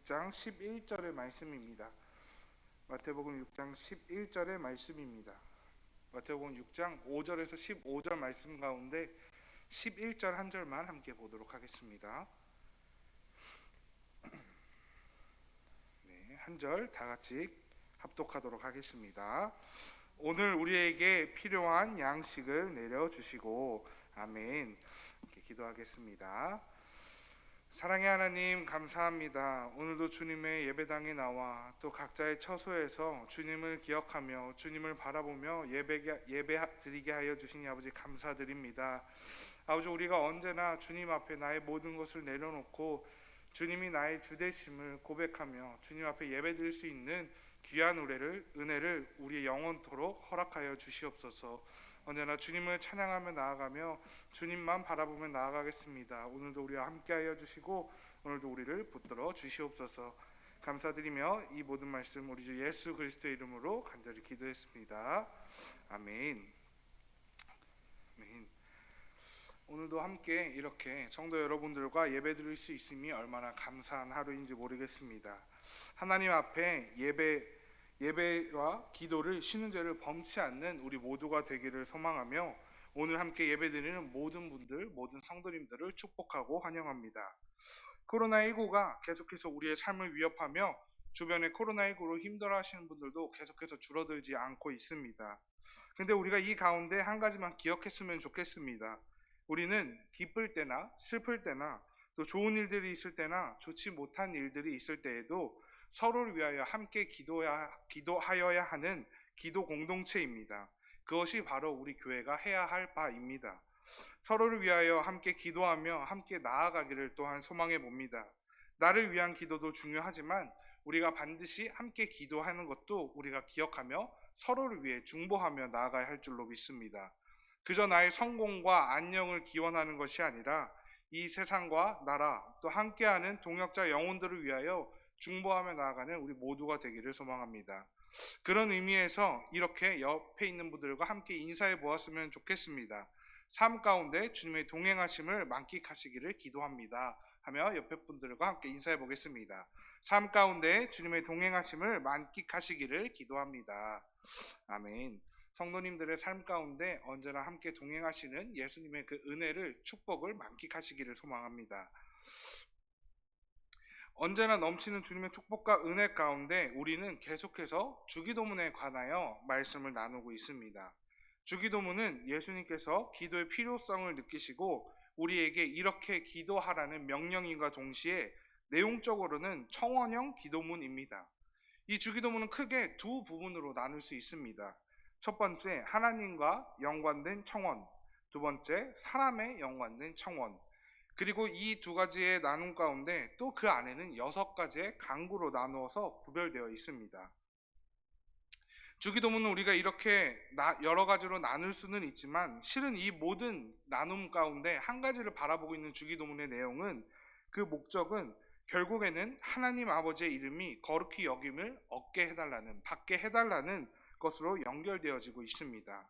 6장 11절의 말씀입니다. 마태복음 6장 11절의 말씀입니다. 마태복음 6장 5절에서 15절 말씀 가운데 11절 한 절만 함께 보도록 하겠습니다. 네, 한 절 다 같이 합독하도록 하겠습니다. 오늘 우리에게 필요한 양식을 내려주시고 아멘. 이렇게 기도하겠습니다. 사랑의 하나님 감사합니다. 오늘도 주님의 예배당에 나와 또 각자의 처소에서 주님을 기억하며 주님을 바라보며 예배 드리게 하여 주시니 아버지 감사드립니다. 아버지, 우리가 언제나 주님 앞에 나의 모든 것을 내려놓고 주님이 나의 주되심을 고백하며 주님 앞에 예배 드릴 수 있는 귀한 은혜를 우리의 영원토록 허락하여 주시옵소서. 언제나 주님을 찬양하며 나아가며 주님만 바라보며 나아가겠습니다. 오늘도 우리와 함께하여 주시고 오늘도 우리를 붙들어 주시옵소서. 감사드리며 이 모든 말씀 우리 주 예수 그리스도의 이름으로 간절히 기도했습니다. 아멘. 아멘. 오늘도 함께 이렇게 성도 여러분들과 예배 드릴 수 있음이 얼마나 감사한 하루인지 모르겠습니다. 하나님 앞에 예배와 기도를 쉬는 죄를 범치 않는 우리 모두가 되기를 소망하며 오늘 함께 예배드리는 모든 분들, 모든 성도님들을 축복하고 환영합니다. 코로나19가 계속해서 우리의 삶을 위협하며 주변에 코로나19로 힘들어하시는 분들도 계속해서 줄어들지 않고 있습니다. 근데 우리가 이 가운데 한 가지만 기억했으면 좋겠습니다. 우리는 기쁠 때나 슬플 때나 또 좋은 일들이 있을 때나 좋지 못한 일들이 있을 때에도 서로를 위하여 함께 기도하여야 하는 기도 공동체입니다. 그것이 바로 우리 교회가 해야 할 바입니다. 서로를 위하여 함께 기도하며 함께 나아가기를 또한 소망해 봅니다. 나를 위한 기도도 중요하지만 우리가 반드시 함께 기도하는 것도 우리가 기억하며 서로를 위해 중보하며 나아가야 할 줄로 믿습니다. 그저 나의 성공과 안녕을 기원하는 것이 아니라 이 세상과 나라 또 함께하는 동역자 영혼들을 위하여 중보하며 나아가는 우리 모두가 되기를 소망합니다. 그런 의미에서 이렇게 옆에 있는 분들과 함께 인사해 보았으면 좋겠습니다. 삶 가운데 주님의 동행하심을 만끽하시기를 기도합니다 하며 옆에 분들과 함께 인사해 보겠습니다. 삶 가운데 주님의 동행하심을 만끽하시기를 기도합니다. 아멘. 성도님들의 삶 가운데 언제나 함께 동행하시는 예수님의 그 은혜를 축복을 만끽하시기를 소망합니다. 언제나 넘치는 주님의 축복과 은혜 가운데 우리는 계속해서 주기도문에 관하여 말씀을 나누고 있습니다. 주기도문은 예수님께서 기도의 필요성을 느끼시고 우리에게 이렇게 기도하라는 명령인과 동시에 내용적으로는 청원형 기도문입니다. 이 주기도문은 크게 두 부분으로 나눌 수 있습니다. 첫 번째, 하나님과 연관된 청원. 두 번째, 사람에 연관된 청원. 그리고 이 두 가지의 나눔 가운데 또 그 안에는 6가지의 강구로 나누어서 구별되어 있습니다. 주기도문은 우리가 이렇게 여러 가지로 나눌 수는 있지만 실은 이 모든 나눔 가운데 한 가지를 바라보고 있는 주기도문의 내용은 그 목적은 결국에는 하나님 아버지의 이름이 거룩히 여김을 받게 해달라는 것으로 연결되어지고 있습니다.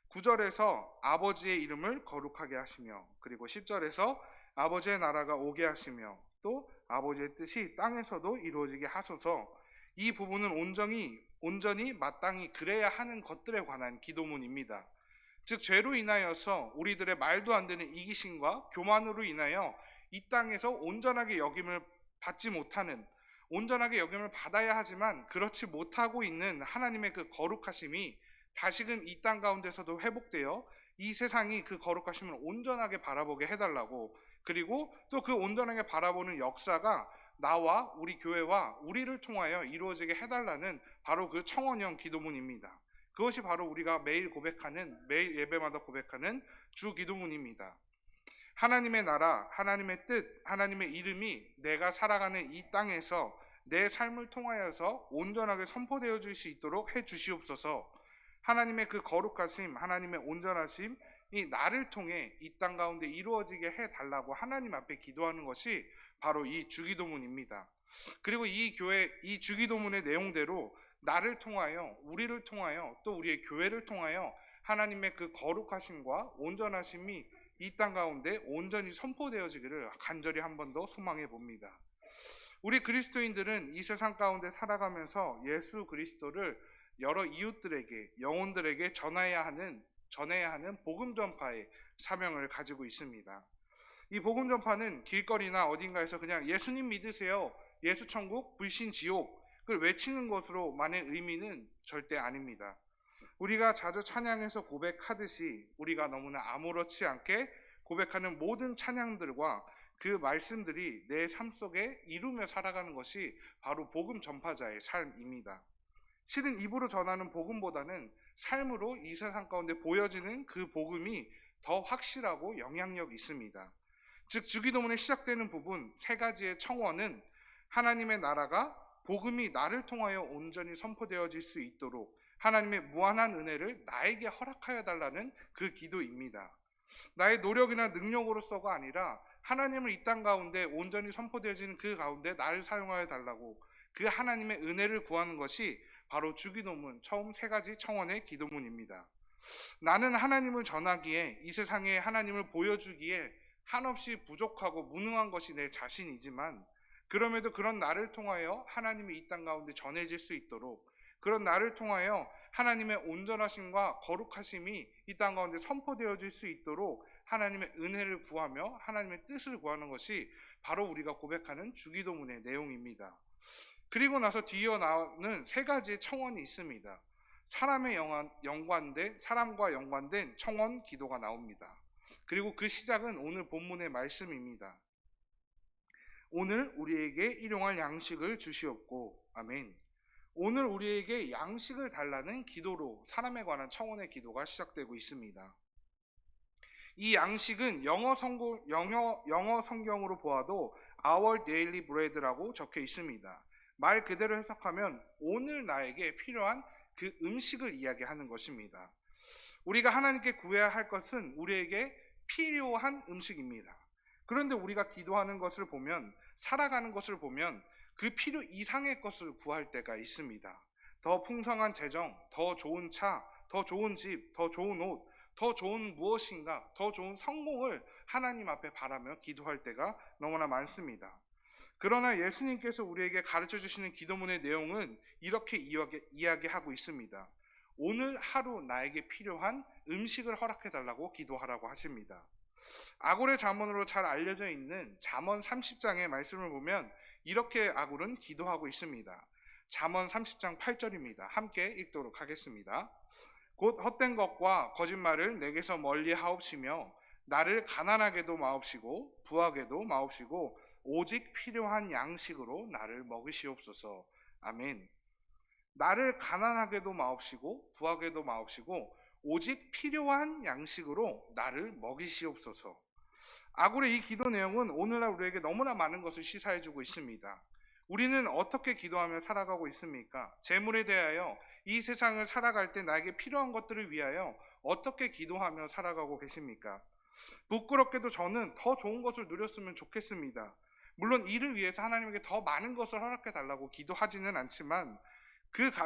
9절에서 아버지의 이름을 거룩하게 하시며 그리고 10절에서 아버지의 나라가 오게 하시며 또 아버지의 뜻이 땅에서도 이루어지게 하소서. 이 부분은 온전히 마땅히 그래야 하는 것들에 관한 기도문입니다. 즉 죄로 인하여서 우리들의 말도 안 되는 이기심과 교만으로 인하여 이 땅에서 온전하게 여김을 받지 못하는, 온전하게 여김을 받아야 하지만 그렇지 못하고 있는 하나님의 그 거룩하심이 다시금 이 땅 가운데서도 회복되어 이 세상이 그 거룩하심을 온전하게 바라보게 해달라고, 그리고 또 그 온전하게 바라보는 역사가 나와 우리 교회와 우리를 통하여 이루어지게 해달라는 바로 그 청원형 기도문입니다. 그것이 바로 우리가 매일 예배마다 고백하는 주 기도문입니다. 하나님의 나라, 하나님의 뜻, 하나님의 이름이 내가 살아가는 이 땅에서 내 삶을 통하여서 온전하게 선포되어질 수 있도록 해주시옵소서. 하나님의 그 거룩하심, 하나님의 온전하심이 나를 통해 이 땅 가운데 이루어지게 해달라고 하나님 앞에 기도하는 것이 바로 이 주기도문입니다. 그리고 이 주기도문의 내용대로 나를 통하여, 우리를 통하여, 또 우리의 교회를 통하여 하나님의 그 거룩하심과 온전하심이 이 땅 가운데 온전히 선포되어지기를 간절히 한 번 더 소망해 봅니다. 우리 그리스도인들은 이 세상 가운데 살아가면서 예수 그리스도를 여러 이웃들에게, 영혼들에게 전해야 하는 복음 전파의 사명을 가지고 있습니다. 이 복음 전파는 길거리나 어딘가에서 그냥 예수님 믿으세요, 예수 천국, 불신 지옥을 외치는 것으로만의 의미는 절대 아닙니다. 우리가 자주 찬양에서 고백하듯이 우리가 너무나 아무렇지 않게 고백하는 모든 찬양들과 그 말씀들이 내 삶 속에 이루며 살아가는 것이 바로 복음 전파자의 삶입니다. 실은 입으로 전하는 복음보다는 삶으로 이 세상 가운데 보여지는 그 복음이 더 확실하고 영향력 있습니다. 즉 주기도문에 시작되는 부분 세 가지의 청원은 하나님의 나라가 복음이 나를 통하여 온전히 선포되어질 수 있도록 하나님의 무한한 은혜를 나에게 허락하여 달라는 그 기도입니다. 나의 노력이나 능력으로서가 아니라 하나님을 이 땅 가운데 온전히 선포되어지는 그 가운데 나를 사용하여 달라고 그 하나님의 은혜를 구하는 것이 바로 주기도문 처음 세 가지 청원의 기도문입니다. 나는 하나님을 전하기에 이 세상에 하나님을 보여주기에 한없이 부족하고 무능한 것이 내 자신이지만 그럼에도 그런 나를 통하여 하나님이 이 땅 가운데 전해질 수 있도록 그런 나를 통하여 하나님의 온전하심과 거룩하심이 이 땅 가운데 선포되어질 수 있도록 하나님의 은혜를 구하며 하나님의 뜻을 구하는 것이 바로 우리가 고백하는 주기도문의 내용입니다. 그리고 나서 뒤이어 나오는 세 가지의 청원이 있습니다. 사람과 연관된 청원 기도가 나옵니다. 그리고 그 시작은 오늘 본문의 말씀입니다. 오늘 우리에게 일용할 양식을 주시옵고. 아멘. 오늘 우리에게 양식을 달라는 기도로 사람에 관한 청원의 기도가 시작되고 있습니다. 이 양식은 영어 성경으로 보아도 Our Daily Bread라고 적혀 있습니다. 말 그대로 해석하면 오늘 나에게 필요한 그 음식을 이야기하는 것입니다. 우리가 하나님께 구해야 할 것은 우리에게 필요한 음식입니다. 그런데 우리가 기도하는 것을 보면, 살아가는 것을 보면 그 필요 이상의 것을 구할 때가 있습니다. 더 풍성한 재정, 더 좋은 차, 더 좋은 집, 더 좋은 옷, 더 좋은 무엇인가, 더 좋은 성공을 하나님 앞에 바라며 기도할 때가 너무나 많습니다. 그러나 예수님께서 우리에게 가르쳐 주시는 기도문의 내용은 이렇게 이야기하고 있습니다. 오늘 하루 나에게 필요한 음식을 허락해 달라고 기도하라고 하십니다. 아굴의 잠언으로 잘 알려져 있는 잠언 30장의 말씀을 보면 이렇게 아굴은 기도하고 있습니다. 잠언 30장 8절입니다. 함께 읽도록 하겠습니다. 곧 헛된 것과 거짓말을 내게서 멀리 하옵시며 나를 가난하게도 마옵시고 부하게도 마옵시고 오직 필요한 양식으로 나를 먹이시옵소서. 아멘. 나를 가난하게도 마옵시고 부하게도 마옵시고 오직 필요한 양식으로 나를 먹이시옵소서. 아굴의 이 기도 내용은 오늘날 우리에게 너무나 많은 것을 시사해주고 있습니다. 우리는 어떻게 기도하며 살아가고 있습니까? 재물에 대하여 이 세상을 살아갈 때 나에게 필요한 것들을 위하여 어떻게 기도하며 살아가고 계십니까? 부끄럽게도 저는 더 좋은 것을 누렸으면 좋겠습니다. 물론 이를 위해서 하나님에게 더 많은 것을 허락해 달라고 기도하지는 않지만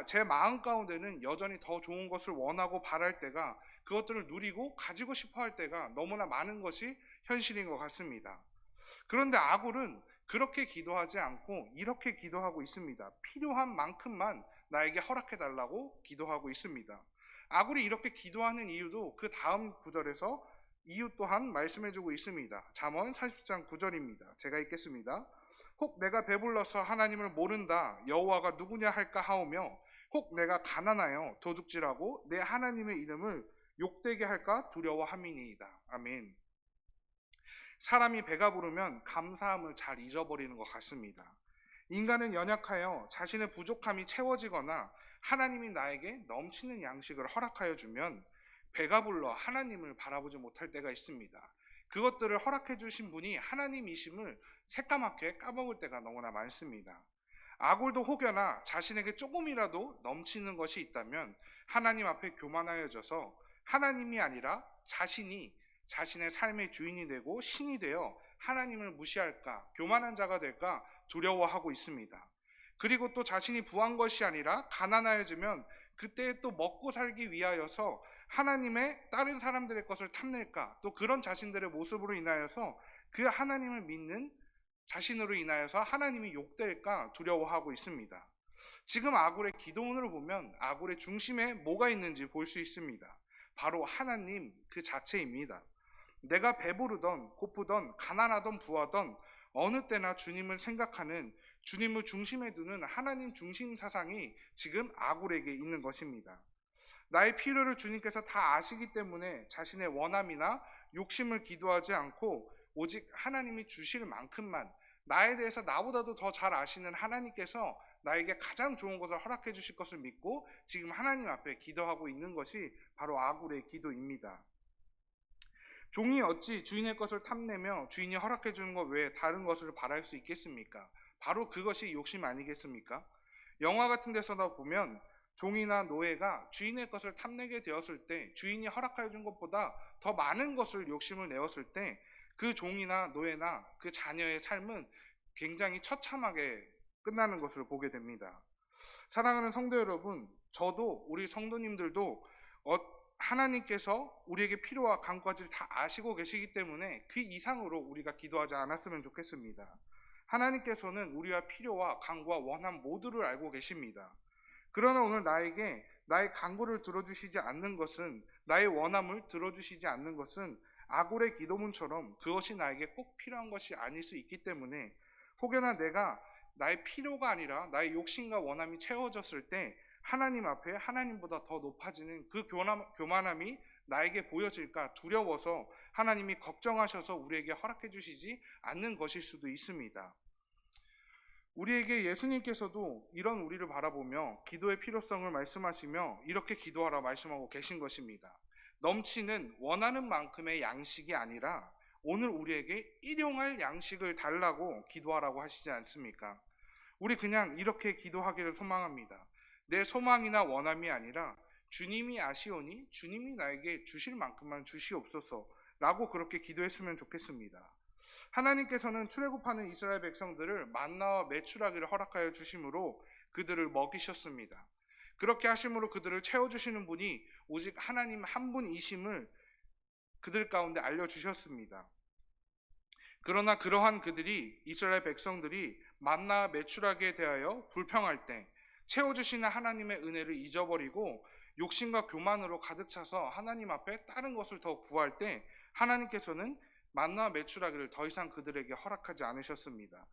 제 마음 가운데는 여전히 더 좋은 것을 원하고 바랄 때가, 그것들을 누리고 가지고 싶어 할 때가 너무나 많은 것이 현실인 것 같습니다. 그런데 아굴은 그렇게 기도하지 않고 이렇게 기도하고 있습니다. 필요한 만큼만 나에게 허락해 달라고 기도하고 있습니다. 아굴이 이렇게 기도하는 이유도 그 다음 구절에서 이유 또한 말씀해주고 있습니다. 잠언 40장 9절입니다. 제가 읽겠습니다. 혹 내가 배불러서 하나님을 모른다 여호와가 누구냐 할까 하오며 혹 내가 가난하여 도둑질하고 내 하나님의 이름을 욕되게 할까 두려워함이니이다. 아멘. 사람이 배가 부르면 감사함을 잘 잊어버리는 것 같습니다. 인간은 연약하여 자신의 부족함이 채워지거나 하나님이 나에게 넘치는 양식을 허락하여 주면 배가 불러 하나님을 바라보지 못할 때가 있습니다. 그것들을 허락해 주신 분이 하나님이심을 새까맣게 까먹을 때가 너무나 많습니다. 아굴도 혹여나 자신에게 조금이라도 넘치는 것이 있다면 하나님 앞에 교만하여져서 하나님이 아니라 자신이 자신의 삶의 주인이 되고 신이 되어 하나님을 무시할까, 교만한 자가 될까 두려워하고 있습니다. 그리고 또 자신이 부한 것이 아니라 가난하여지면 그때 또 먹고 살기 위하여서 하나님의 다른 사람들의 것을 탐낼까, 또 그런 자신들의 모습으로 인하여서 그 하나님을 믿는 자신으로 인하여서 하나님이 욕될까 두려워하고 있습니다. 지금 아굴의 기도문을 보면 아굴의 중심에 뭐가 있는지 볼 수 있습니다. 바로 하나님 그 자체입니다. 내가 배부르던 고프던 가난하던 부하던 어느 때나 주님을 생각하는, 주님을 중심에 두는 하나님 중심 사상이 지금 아굴에게 있는 것입니다. 나의 필요를 주님께서 다 아시기 때문에 자신의 원함이나 욕심을 기도하지 않고 오직 하나님이 주실 만큼만, 나에 대해서 나보다도 더 잘 아시는 하나님께서 나에게 가장 좋은 것을 허락해 주실 것을 믿고 지금 하나님 앞에 기도하고 있는 것이 바로 아굴의 기도입니다. 종이 어찌 주인의 것을 탐내며 주인이 허락해 주는 것 외에 다른 것을 바랄 수 있겠습니까? 바로 그것이 욕심 아니겠습니까? 영화 같은 데서나 보면 종이나 노예가 주인의 것을 탐내게 되었을 때, 주인이 허락해 준 것보다 더 많은 것을 욕심을 내었을 때 그 종이나 노예나 그 자녀의 삶은 굉장히 처참하게 끝나는 것을 보게 됩니다. 사랑하는 성도 여러분, 저도 우리 성도님들도 하나님께서 우리에게 필요와 간구까지 다 아시고 계시기 때문에 그 이상으로 우리가 기도하지 않았으면 좋겠습니다. 하나님께서는 우리와 필요와 간구와 원함 모두를 알고 계십니다. 그러나 오늘 나에게 나의 간구를 들어주시지 않는 것은, 나의 원함을 들어주시지 않는 것은 아굴의 기도문처럼 그것이 나에게 꼭 필요한 것이 아닐 수 있기 때문에, 혹여나 내가 나의 필요가 아니라 나의 욕심과 원함이 채워졌을 때 하나님 앞에 하나님보다 더 높아지는 그 교만함이 나에게 보여질까 두려워서 하나님이 걱정하셔서 우리에게 허락해 주시지 않는 것일 수도 있습니다. 우리에게 예수님께서도 이런 우리를 바라보며 기도의 필요성을 말씀하시며 이렇게 기도하라 말씀하고 계신 것입니다. 넘치는 원하는 만큼의 양식이 아니라 오늘 우리에게 일용할 양식을 달라고 기도하라고 하시지 않습니까? 우리 그냥 이렇게 기도하기를 소망합니다. 내 소망이나 원함이 아니라 주님이 아시오니 주님이 나에게 주실 만큼만 주시옵소서 라고 그렇게 기도했으면 좋겠습니다. 하나님께서는 출애굽하는 이스라엘 백성들을 만나와 메추라기를 허락하여 주심으로 그들을 먹이셨습니다. 그렇게 하심으로 그들을 채워주시는 분이 오직 하나님 한 분이심을 그들 가운데 알려주셨습니다. 그러나 그러한 이스라엘 백성들이 만나와 메추라기에 대하여 불평할 때 채워주시는 하나님의 은혜를 잊어버리고 욕심과 교만으로 가득 차서 하나님 앞에 다른 것을 더 구할 때 하나님께서는 만나와 메추라기를 더 이상 그들에게 허락하지 않으셨습니다.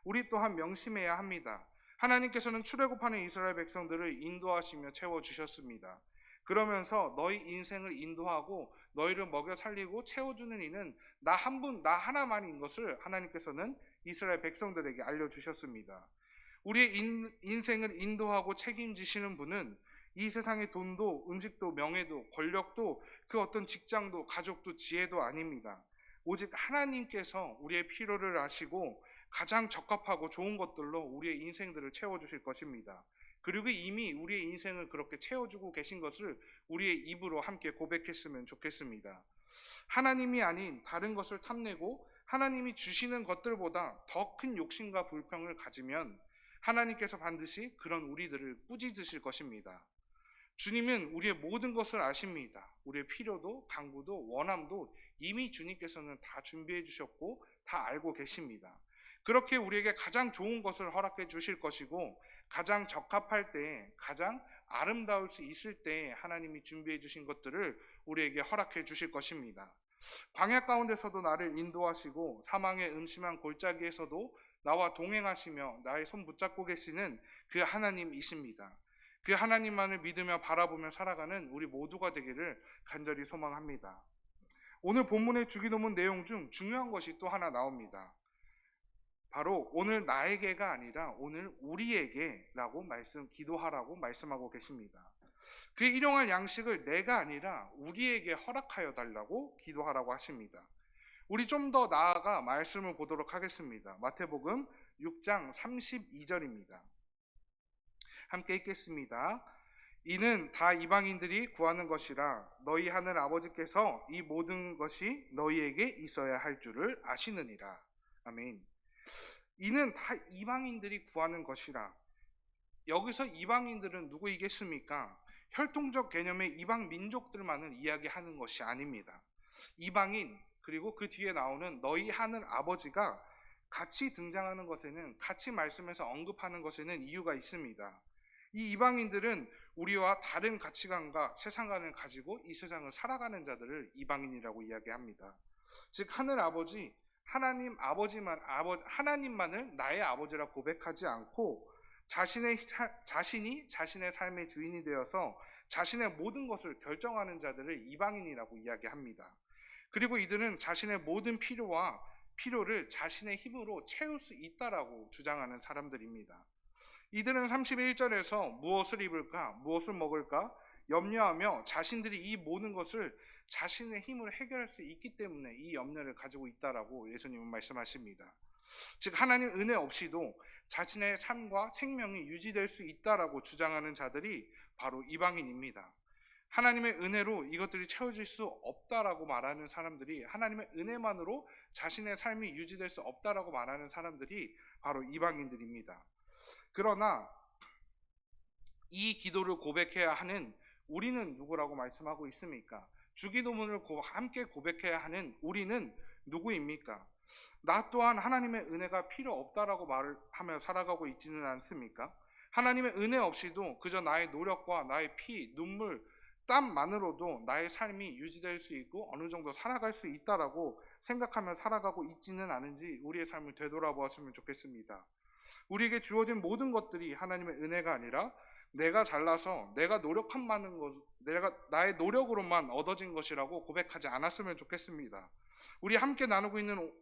우리 또한 명심해야 합니다. 하나님께서는 출애굽하는 이스라엘 백성들을 인도하시며 채워주셨습니다. 그러면서 너희 인생을 인도하고 너희를 먹여 살리고 채워주는 이는 나 나 하나만인 것을 하나님께서는 이스라엘 백성들에게 알려주셨습니다. 우리의 인생을 인도하고 책임지시는 분은 이 세상의 돈도 음식도 명예도 권력도 그 어떤 직장도 가족도 지혜도 아닙니다. 오직 하나님께서 우리의 필요를 아시고 가장 적합하고 좋은 것들로 우리의 인생들을 채워주실 것입니다. 그리고 이미 우리의 인생을 그렇게 채워주고 계신 것을 우리의 입으로 함께 고백했으면 좋겠습니다. 하나님이 아닌 다른 것을 탐내고 하나님이 주시는 것들보다 더 큰 욕심과 불평을 가지면 하나님께서 반드시 그런 우리들을 꾸짖으실 것입니다. 주님은 우리의 모든 것을 아십니다. 우리의 필요도 간구도 원함도 이미 주님께서는 다 준비해 주셨고 다 알고 계십니다. 그렇게 우리에게 가장 좋은 것을 허락해 주실 것이고 가장 적합할 때, 가장 아름다울 수 있을 때 하나님이 준비해 주신 것들을 우리에게 허락해 주실 것입니다. 광야 가운데서도 나를 인도하시고 사망의 음침한 골짜기에서도 나와 동행하시며 나의 손 붙잡고 계시는 그 하나님이십니다. 그 하나님만을 믿으며 바라보며 살아가는 우리 모두가 되기를 간절히 소망합니다. 오늘 본문의 주기도문 내용 중 중요한 것이 또 하나 나옵니다. 바로 오늘 나에게가 아니라 오늘 우리에게라고 기도하라고 말씀하고 계십니다. 그 일용할 양식을 내가 아니라 우리에게 허락하여 달라고 기도하라고 하십니다. 우리 좀 더 나아가 말씀을 보도록 하겠습니다. 마태복음 6장 32절입니다. 함께 읽겠습니다. 이는 다 이방인들이 구하는 것이라 너희 하늘 아버지께서 이 모든 것이 너희에게 있어야 할 줄을 아시느니라. 아멘. 이는 다 이방인들이 구하는 것이라. 여기서 이방인들은 누구이겠습니까? 혈통적 개념의 이방 민족들만을 이야기하는 것이 아닙니다. 이방인, 그리고 그 뒤에 나오는 너희 하늘 아버지가 같이 등장하는 것에는, 같이 말씀에서 언급하는 것에는 이유가 있습니다. 이 이방인들은 우리와 다른 가치관과 세상관을 가지고 이 세상을 살아가는 자들을 이방인이라고 이야기합니다. 즉 하늘 아버지 하나님만을 나의 아버지라 고백하지 않고 자신이 자신의 삶의 주인이 되어서 자신의 모든 것을 결정하는 자들을 이방인이라고 이야기합니다. 그리고 이들은 자신의 모든 필요를 자신의 힘으로 채울 수 있다라고 주장하는 사람들입니다. 이들은 31절에서 무엇을 입을까, 무엇을 먹을까 염려하며 자신들이 이 모든 것을 자신의 힘으로 해결할 수 있기 때문에 이 염려를 가지고 있다라고 예수님은 말씀하십니다. 즉 하나님 은혜 없이도 자신의 삶과 생명이 유지될 수 있다라고 주장하는 자들이 바로 이방인입니다. 하나님의 은혜로 이것들이 채워질 수 없다라고 말하는 사람들이, 하나님의 은혜만으로 자신의 삶이 유지될 수 없다라고 말하는 사람들이 바로 이방인들입니다. 그러나 이 기도를 고백해야 하는 우리는 누구라고 말씀하고 있습니까? 주기도문을 함께 고백해야 하는 우리는 누구입니까? 나 또한 하나님의 은혜가 필요 없다라고 말을 하며 살아가고 있지는 않습니까? 하나님의 은혜 없이도 그저 나의 노력과 나의 피, 눈물, 땀만으로도 나의 삶이 유지될 수 있고 어느 정도 살아갈 수 있다라고 생각하며 살아가고 있지는 않은지 우리의 삶을 되돌아보았으면 좋겠습니다. 우리에게 주어진 모든 것들이 하나님의 은혜가 아니라 내가 잘나서 내가 노력한 많은 것, 내가 나의 노력으로만 얻어진 것이라고 고백하지 않았으면 좋겠습니다. 우리 함께 나누고 있는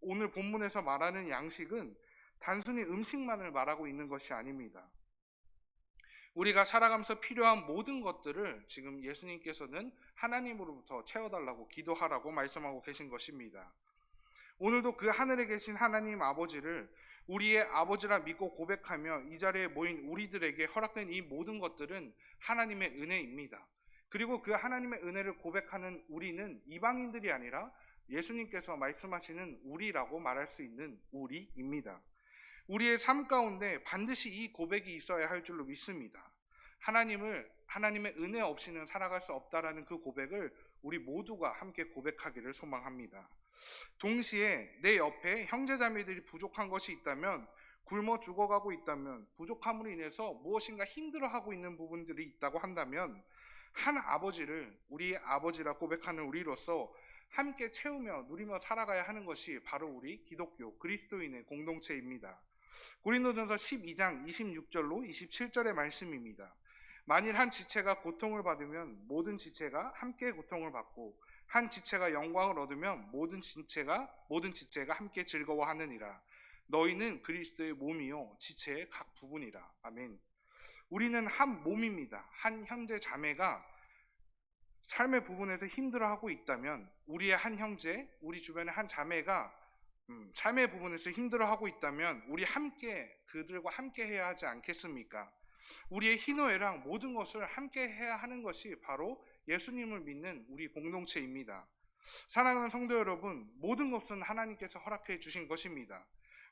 오늘 본문에서 말하는 양식은 단순히 음식만을 말하고 있는 것이 아닙니다. 우리가 살아가면서 필요한 모든 것들을 지금 예수님께서는 하나님으로부터 채워달라고 기도하라고 말씀하고 계신 것입니다. 오늘도 그 하늘에 계신 하나님 아버지를 우리의 아버지라 믿고 고백하며 이 자리에 모인 우리들에게 허락된 이 모든 것들은 하나님의 은혜입니다. 그리고 그 하나님의 은혜를 고백하는 우리는 이방인들이 아니라 예수님께서 말씀하시는 우리라고 말할 수 있는 우리입니다. 우리의 삶 가운데 반드시 이 고백이 있어야 할 줄로 믿습니다. 하나님의 은혜 없이는 살아갈 수 없다라는 그 고백을 우리 모두가 함께 고백하기를 소망합니다. 동시에 내 옆에 형제자매들이 부족한 것이 있다면, 굶어 죽어가고 있다면, 부족함으로 인해서 무엇인가 힘들어하고 있는 부분들이 있다고 한다면 한 아버지를 우리의 아버지라 고백하는 우리로서 함께 채우며 누리며 살아가야 하는 것이 바로 우리 기독교 그리스도인의 공동체입니다. 고린도전서 12장 26절로 27절의 말씀입니다. 만일 한 지체가 고통을 받으면 모든 지체가 함께 고통을 받고 한 지체가 영광을 얻으면 모든 지체가 함께 즐거워하느니라. 너희는 그리스도의 몸이요 지체의 각 부분이라. 아멘. 우리는 한 몸입니다. 한 형제 자매가 삶의 부분에서 힘들어하고 있다면 우리의 한 형제, 우리 주변의 한 자매가 삶의 부분에서 힘들어하고 있다면 우리 함께 그들과 함께 해야 하지 않겠습니까? 우리의 희노애락 모든 것을 함께 해야 하는 것이 바로 예수님을 믿는 우리 공동체입니다. 사랑하는 성도 여러분, 모든 것은 하나님께서 허락해 주신 것입니다.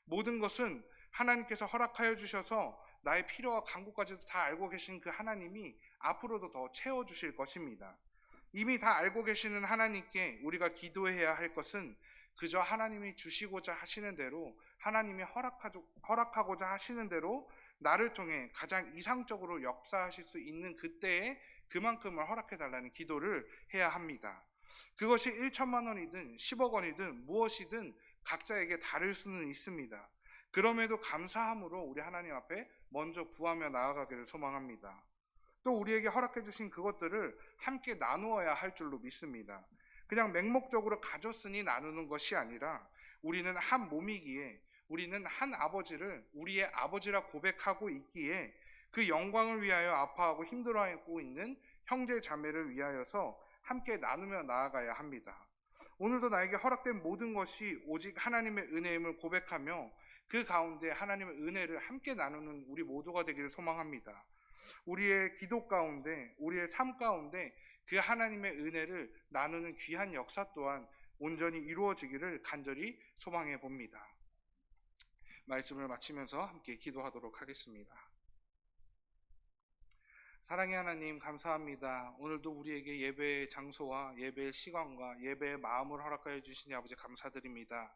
모든 것은 하나님께서 허락하여 주셔서 나의 필요와 간구까지도 다 알고 계신 그 하나님이 앞으로도 더 채워주실 것입니다. 이미 다 알고 계시는 하나님께 우리가 기도해야 할 것은 그저 하나님이 주시고자 하시는 대로, 하나님이 허락하고자 하시는 대로 나를 통해 가장 이상적으로 역사하실 수 있는 그때에 그만큼을 허락해달라는 기도를 해야 합니다. 그것이 1천만 원이든 10억 원이든 무엇이든 각자에게 다를 수는 있습니다. 그럼에도 감사함으로 우리 하나님 앞에 먼저 구하며 나아가기를 소망합니다. 또 우리에게 허락해 주신 그것들을 함께 나누어야 할 줄로 믿습니다. 그냥 맹목적으로 가졌으니 나누는 것이 아니라 우리는 한 몸이기에, 우리는 한 아버지를 우리의 아버지라 고백하고 있기에 그 영광을 위하여 아파하고 힘들어하고 있는 형제 자매를 위하여서 함께 나누며 나아가야 합니다. 오늘도 나에게 허락된 모든 것이 오직 하나님의 은혜임을 고백하며 그 가운데 하나님의 은혜를 함께 나누는 우리 모두가 되기를 소망합니다. 우리의 기도 가운데, 우리의 삶 가운데 그 하나님의 은혜를 나누는 귀한 역사 또한 온전히 이루어지기를 간절히 소망해 봅니다. 말씀을 마치면서 함께 기도하도록 하겠습니다. 사랑의 하나님, 감사합니다. 오늘도 우리에게 예배의 장소와 예배의 시간과 예배의 마음을 허락하여 주시니 아버지 감사드립니다.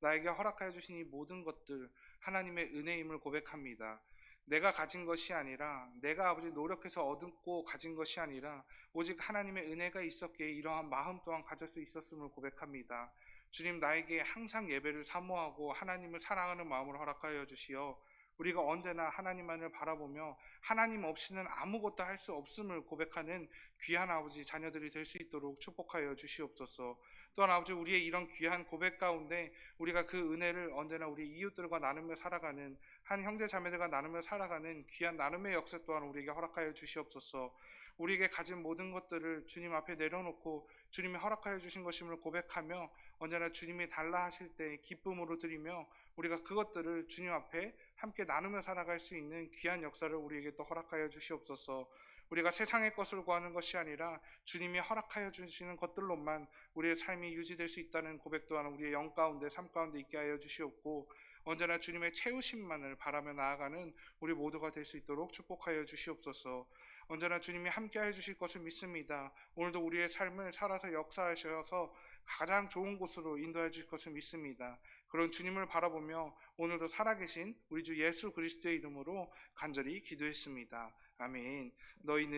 나에게 허락하여 주신 이 모든 것들 하나님의 은혜임을 고백합니다. 내가 가진 것이 아니라, 내가 아버지 노력해서 얻고 가진 것이 아니라 오직 하나님의 은혜가 있었기에 이러한 마음 또한 가질 수 있었음을 고백합니다. 주님, 나에게 항상 예배를 사모하고 하나님을 사랑하는 마음을 허락하여 주시어 우리가 언제나 하나님만을 바라보며 하나님 없이는 아무것도 할 수 없음을 고백하는 귀한 아버지 자녀들이 될 수 있도록 축복하여 주시옵소서. 또한 아버지, 우리의 이런 귀한 고백 가운데 우리가 그 은혜를 언제나 우리 이웃들과 나누며 살아가는, 한 형제 자매들과 나누며 살아가는 귀한 나눔의 역사 또한 우리에게 허락하여 주시옵소서. 우리에게 가진 모든 것들을 주님 앞에 내려놓고 주님이 허락하여 주신 것임을 고백하며 언제나 주님이 달라 하실 때 기쁨으로 드리며 우리가 그것들을 주님 앞에 함께 나누며 살아갈 수 있는 귀한 역사를 우리에게 또 허락하여 주시옵소서. 우리가 세상의 것을 구하는 것이 아니라 주님이 허락하여 주시는 것들로만 우리의 삶이 유지될 수 있다는 고백 또한 우리의 영 가운데, 삶 가운데 있게 하여 주시옵고, 언제나 주님의 채우심만을 바라며 나아가는 우리 모두가 될 수 있도록 축복하여 주시옵소서. 언제나 주님이 함께 해주실 것을 믿습니다. 오늘도 우리의 삶을 살아서 역사하셔서 가장 좋은 곳으로 인도해 주실 것을 믿습니다. 그런 주님을 바라보며 오늘도 살아계신 우리 주 예수 그리스도의 이름으로 간절히 기도했습니다. 아멘. 너희는